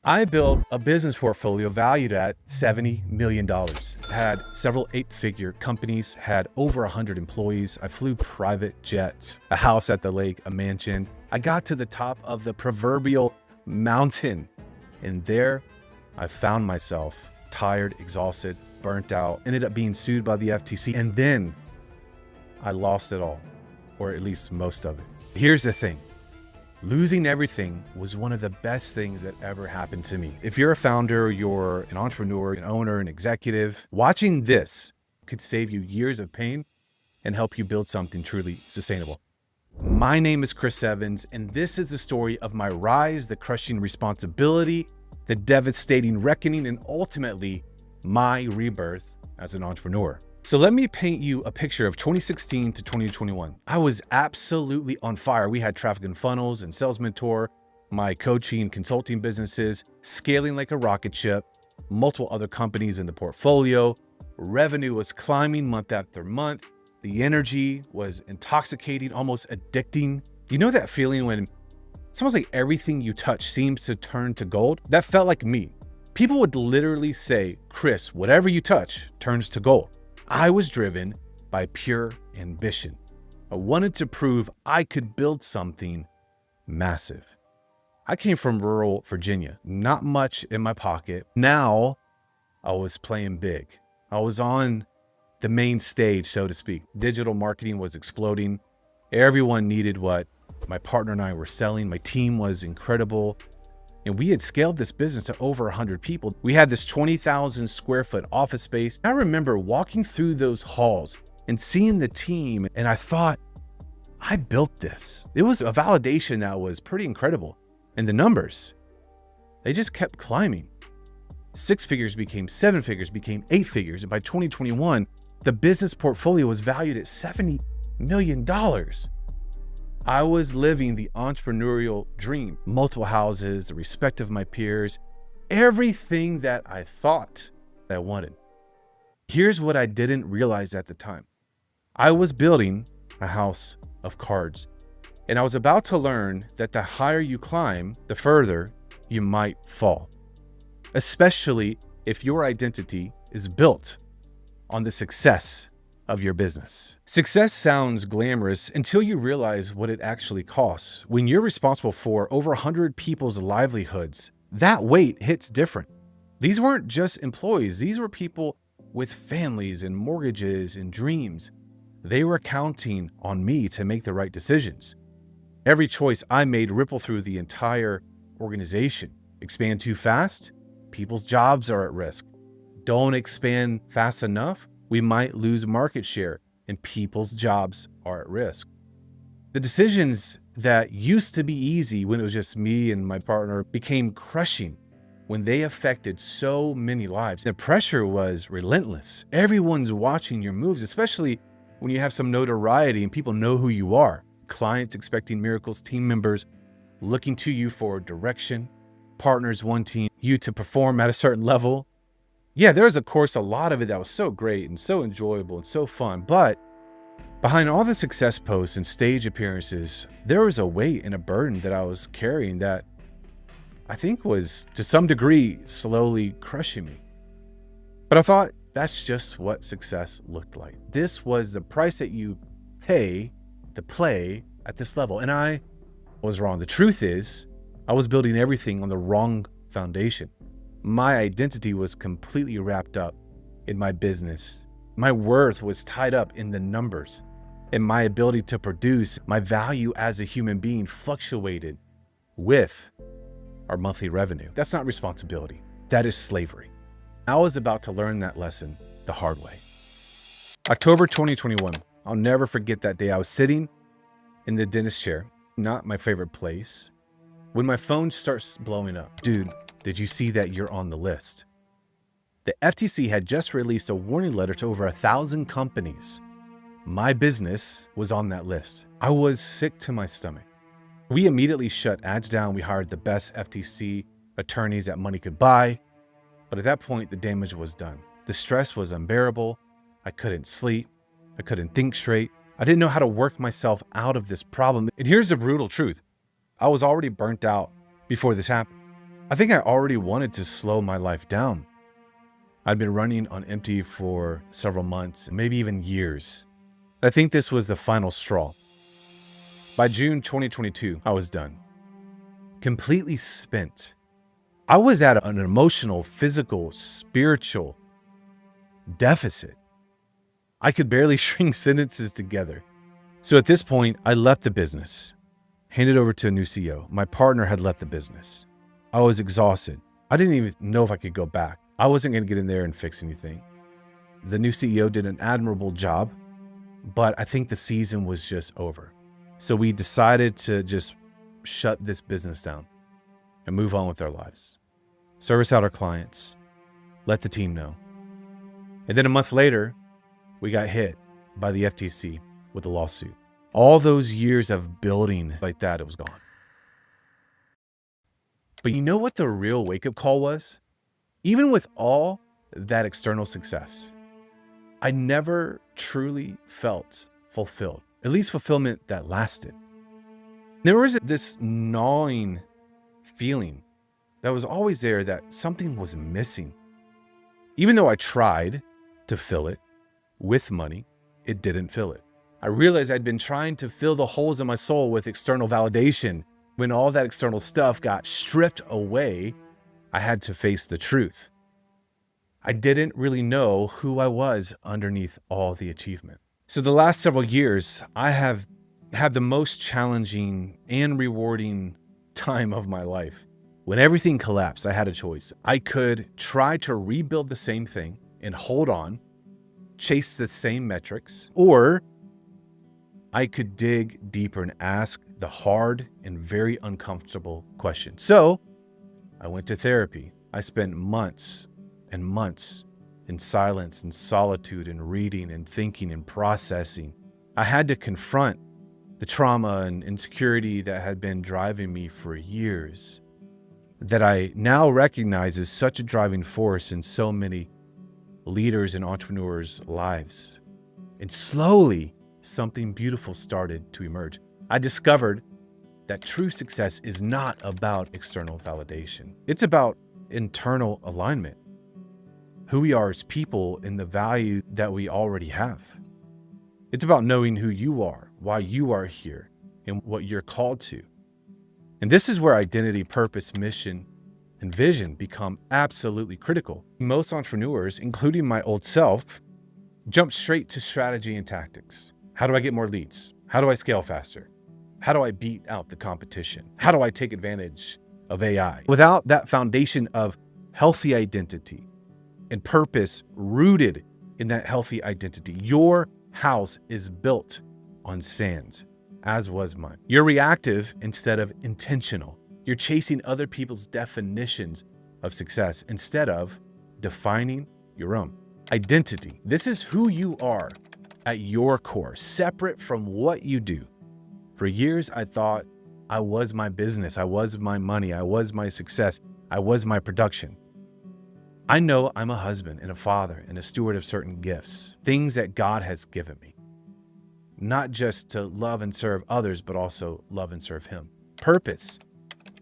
I built a business portfolio valued at $70 million. Had several eight-figure companies, had over 100 employees. I flew private jets, a house at the lake, a mansion. I got to the top of the proverbial mountain. And there I found myself tired, exhausted, burnt out, ended up being sued by the FTC. And then I lost it all, or at least most of it. Here's the thing. Losing everything was one of the best things that ever happened to me. If you're a founder, you're an entrepreneur, an owner, an executive, watching this could save you years of pain and help you build something truly sustainable. My name is Chris Evans, and this is the story of my rise, the crushing responsibility, the devastating reckoning, and ultimately my rebirth as an entrepreneur. So let me paint you a picture of 2016 to 2021. I was absolutely on fire. We had Traffic and Funnels and Sales Mentor, my coaching and consulting businesses, scaling like a rocket ship, multiple other companies in the portfolio. Revenue was climbing month after month. The energy was intoxicating, almost addicting. You know that feeling when it's almost like everything you touch seems to turn to gold? That felt like me. People would literally say, Chris, whatever you touch turns to gold. I was driven by pure ambition. I wanted to prove I could build something massive. I came from rural Virginia, not much in my pocket. Now I was playing big. I was on the main stage, so to speak. Digital marketing was exploding. Everyone needed what my partner and I were selling. My team was incredible. And we had scaled this business to over 100 people. We had this 20,000 square foot office space. I remember walking through those halls and seeing the team, and I thought, I built this. It was a validation that was pretty incredible. And the numbers, they just kept climbing. 6 figures became 7 figures, became 8 figures. And by 2021, the business portfolio was valued at $70 million. I was living the entrepreneurial dream, multiple houses, the respect of my peers, everything that I thought I wanted. Here's what I didn't realize at the time. I was building a house of cards, and I was about to learn that the higher you climb, the further you might fall, especially if your identity is built on the success of your business. Success sounds glamorous until you realize what it actually costs. When you're responsible for over 100 people's livelihoods, that weight hits different. These weren't just employees. These were people with families and mortgages and dreams. They were counting on me to make the right decisions. Every choice I made rippled through the entire organization. Expand too fast, people's jobs are at risk. Don't expand fast enough, we might lose market share and people's jobs are at risk. The decisions that used to be easy when it was just me and my partner became crushing when they affected so many lives. The pressure was relentless. Everyone's watching your moves, especially when you have some notoriety and people know who you are. Clients expecting miracles, team members looking to you for direction, partners wanting you to perform at a certain level. Yeah, there's of course a lot of it that was so great and so enjoyable and so fun, but behind all the success posts and stage appearances, there was a weight and a burden that I was carrying that I think was to some degree slowly crushing me. But I thought that's just what success looked like. This was the price that you pay to play at this level. And I was wrong. The truth is, I was building everything on the wrong foundation. My identity was completely wrapped up in my business. My worth was tied up in the numbers, and my ability to produce. My value as a human being fluctuated with our monthly revenue. That's not responsibility. That is slavery. I was about to learn that lesson the hard way. October 2021. I'll never forget that day. I was sitting in the dentist chair, not my favorite place, when my phone starts blowing up. Dude, did you see that you're on the list? The FTC had just released a warning letter to over 1,000 companies. My business was on that list. I was sick to my stomach. We immediately shut ads down. We hired the best FTC attorneys that money could buy. But at that point, the damage was done. The stress was unbearable. I couldn't sleep. I couldn't think straight. I didn't know how to work myself out of this problem. And here's the brutal truth. I was already burnt out before this happened. I think I already wanted to slow my life down. I'd been running on empty for several months, maybe even years. I think this was the final straw. By June 2022, I was done. Completely spent. I was at an emotional, physical, spiritual deficit. I could barely string sentences together. So at this point, I left the business, handed over to a new CEO. My partner had left the business. I was exhausted. I didn't even know if I could go back. I wasn't going to get in there and fix anything. The new CEO did an admirable job, but I think the season was just over. So we decided to just shut this business down and move on with our lives. Service out our clients, let the team know. And then a month later, we got hit by the FTC with a lawsuit. All those years of building like that, it was gone. But you know what the real wake-up call was? Even with all that external success, I never truly felt fulfilled, at least fulfillment that lasted. There was this gnawing feeling that was always there that something was missing. Even though I tried to fill it with money, it didn't fill it. I realized I'd been trying to fill the holes in my soul with external validation. When all that external stuff got stripped away, I had to face the truth. I didn't really know who I was underneath all the achievement. So the last several years, I have had the most challenging and rewarding time of my life. When everything collapsed, I had a choice. I could try to rebuild the same thing and hold on, chase the same metrics, or I could dig deeper and ask the hard and very uncomfortable question. So I went to therapy. I spent months and months in silence and solitude and reading and thinking and processing. I had to confront the trauma and insecurity that had been driving me for years, that I now recognize as such a driving force in so many leaders and entrepreneurs' lives. And slowly, something beautiful started to emerge. I discovered that true success is not about external validation. It's about internal alignment, who we are as people and the value that we already have. It's about knowing who you are, why you are here, and what you're called to. And this is where identity, purpose, mission, and vision become absolutely critical. Most entrepreneurs, including my old self, jump straight to strategy and tactics. How do I get more leads? How do I scale faster? How do I beat out the competition? How do I take advantage of AI? Without that foundation of healthy identity and purpose rooted in that healthy identity, your house is built on sand, as was mine. You're reactive instead of intentional. You're chasing other people's definitions of success instead of defining your own. Identity. This is who you are at your core, separate from what you do. For years, I thought I was my business. I was my money. I was my success. I was my production. I know I'm a husband and a father and a steward of certain gifts, things that God has given me, not just to love and serve others, but also love and serve Him. Purpose.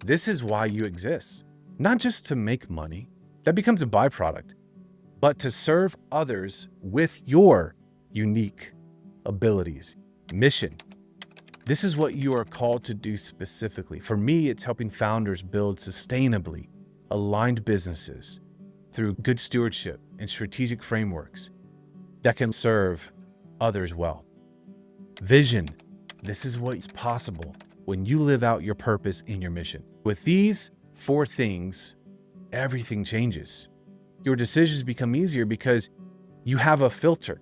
This is why you exist, not just to make money. That becomes a byproduct, but to serve others with your unique abilities. Mission. This is what you are called to do specifically. For me, it's helping founders build sustainably aligned businesses through good stewardship and strategic frameworks that can serve others well. Vision. This is what's possible when you live out your purpose in your mission. With these 4 things, everything changes. Your decisions become easier because you have a filter,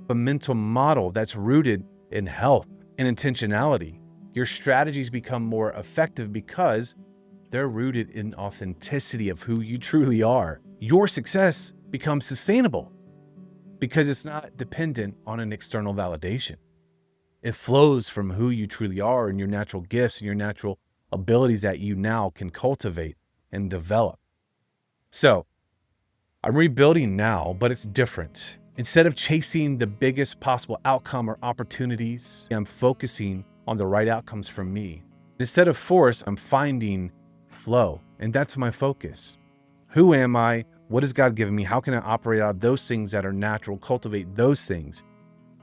a mental model that's rooted in health and intentionality. Your strategies become more effective because they're rooted in authenticity of who you truly are. Your success becomes sustainable because it's not dependent on an external validation. It flows from who you truly are and your natural gifts and your natural abilities that you now can cultivate and develop. So I'm rebuilding now, but it's different. Instead of chasing the biggest possible outcome or opportunities, I'm focusing on the right outcomes for me. Instead of force, I'm finding flow. And that's my focus. Who am I? What has God given me? How can I operate out of those things that are natural, cultivate those things?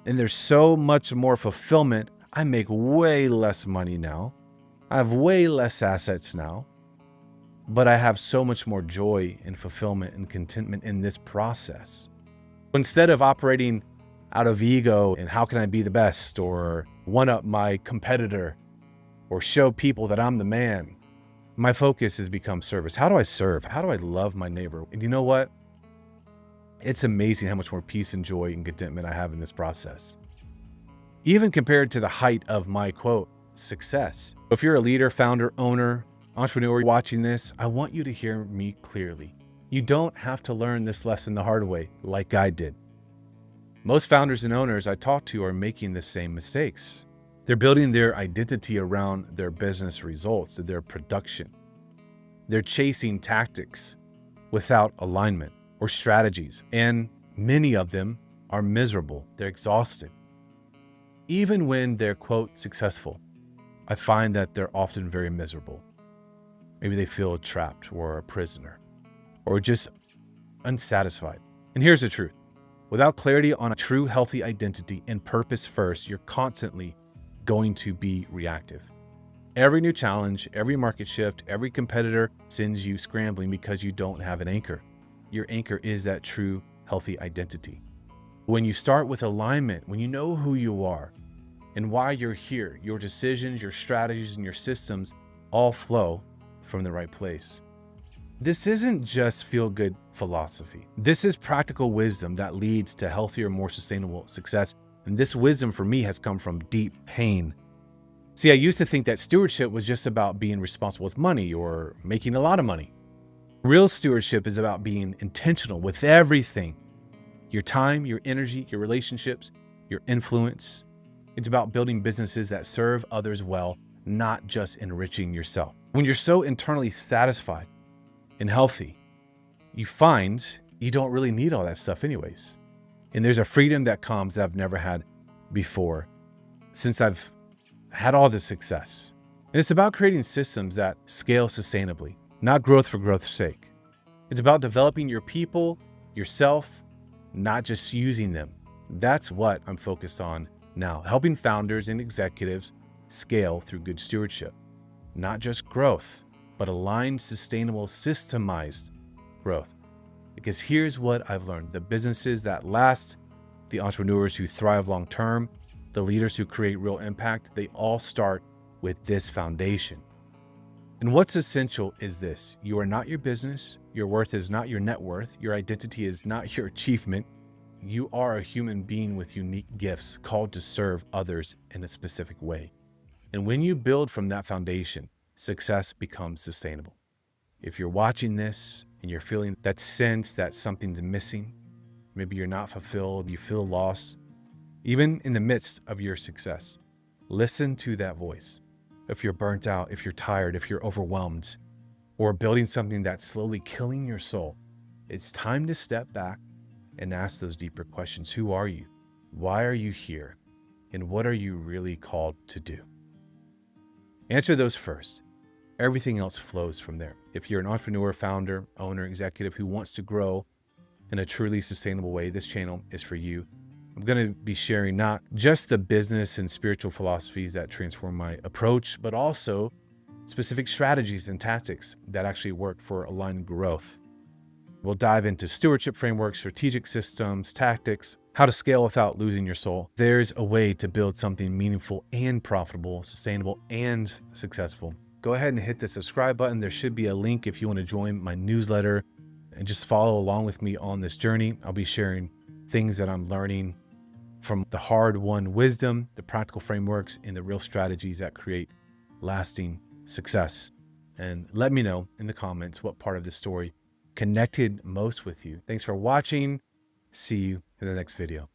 And there's so much more fulfillment. I make way less money now. I have way less assets now, but I have so much more joy and fulfillment and contentment in this process. Instead of operating out of ego and how can I be the best or one up my competitor or show people that I'm the man, my focus has become service. How do I serve? How do I love my neighbor? And you know what? It's amazing how much more peace and joy and contentment I have in this process. Even compared to the height of my quote, success. If you're a leader, founder, owner, entrepreneur watching this, I want you to hear me clearly. You don't have to learn this lesson the hard way like I did. Most founders and owners I talk to are making the same mistakes. They're building their identity around their business results, their production. They're chasing tactics without alignment or strategies, and many of them are miserable. They're exhausted. Even when they're, quote, successful, I find that they're often very miserable. Maybe they feel trapped or a prisoner or just unsatisfied. And here's the truth. Without clarity on a true healthy identity and purpose first, you're constantly going to be reactive. Every new challenge, every market shift, every competitor sends you scrambling because you don't have an anchor. Your anchor is that true healthy identity. When you start with alignment, when you know who you are and why you're here, your decisions, your strategies, and your systems all flow from the right place. This isn't just feel-good philosophy. This is practical wisdom that leads to healthier, more sustainable success. And this wisdom for me has come from deep pain. See, I used to think that stewardship was just about being responsible with money or making a lot of money. Real stewardship is about being intentional with everything. Your time, your energy, your relationships, your influence. It's about building businesses that serve others well, not just enriching yourself. When you're so internally satisfied and healthy, you find you don't really need all that stuff anyways. And there's a freedom that comes that I've never had before since I've had all this success. And it's about creating systems that scale sustainably, not growth for growth's sake. It's about developing your people, yourself, not just using them. That's what I'm focused on now, helping founders and executives scale through good stewardship. Not just growth, but aligned, sustainable, systemized growth. Because here's what I've learned. The businesses that last, the entrepreneurs who thrive long-term, the leaders who create real impact, they all start with this foundation. And what's essential is this. You are not your business. Your worth is not your net worth. Your identity is not your achievement. You are a human being with unique gifts called to serve others in a specific way. And when you build from that foundation, success becomes sustainable. If you're watching this and you're feeling that sense that something's missing, maybe you're not fulfilled, you feel lost, even in the midst of your success, listen to that voice. If you're burnt out, if you're tired, if you're overwhelmed, or building something that's slowly killing your soul, it's time to step back and ask those deeper questions. Who are you? Why are you here? And what are you really called to do? Answer those first. Everything else flows from there. If you're an entrepreneur, founder, owner, executive who wants to grow in a truly sustainable way, this channel is for you. I'm going to be sharing not just the business and spiritual philosophies that transform my approach, but also specific strategies and tactics that actually work for aligned growth. We'll dive into stewardship frameworks, strategic systems, tactics, how to scale without losing your soul. There's a way to build something meaningful and profitable, sustainable and successful. Go ahead and hit the subscribe button. There should be a link if you want to join my newsletter and just follow along with me on this journey. I'll be sharing things that I'm learning from the hard-won wisdom, the practical frameworks, and the real strategies that create lasting success. And let me know in the comments what part of the story connected most with you. Thanks for watching. See you in the next video.